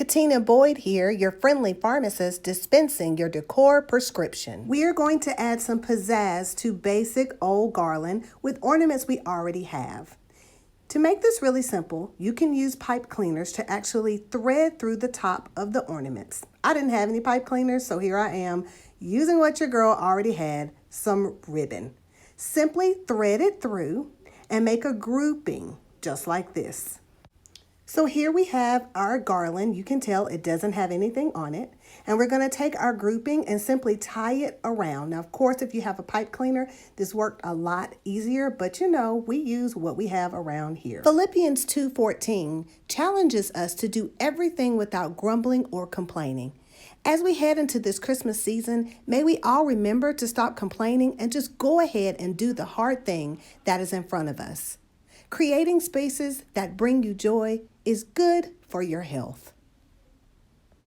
Katina Boyd here, your friendly pharmacist dispensing your Decor Prescription. We are going to add some pizzazz to basic old Garland with ornaments we already have. To make this really simple, you can use pipe cleaners to actually thread through the top of the ornaments. I didn't have any pipe cleaners, so here I am using what your girl already had, some ribbon. Simply thread it through and make a grouping just like this. So here we have our garland. You can tell it doesn't have anything on it. And we're going to take our grouping and simply tie it around. Now, of course, if you have a pipe cleaner, this worked a lot easier, but you know, we use what we have around here. Phillippians 2:14 challenges us to do everything without grumbling or complaining. As we head into this Christmas season, may we all remember to stop complaining and just go ahead and do the hard thing that is in front of us. Creating spaces that bring you joy is good for your health.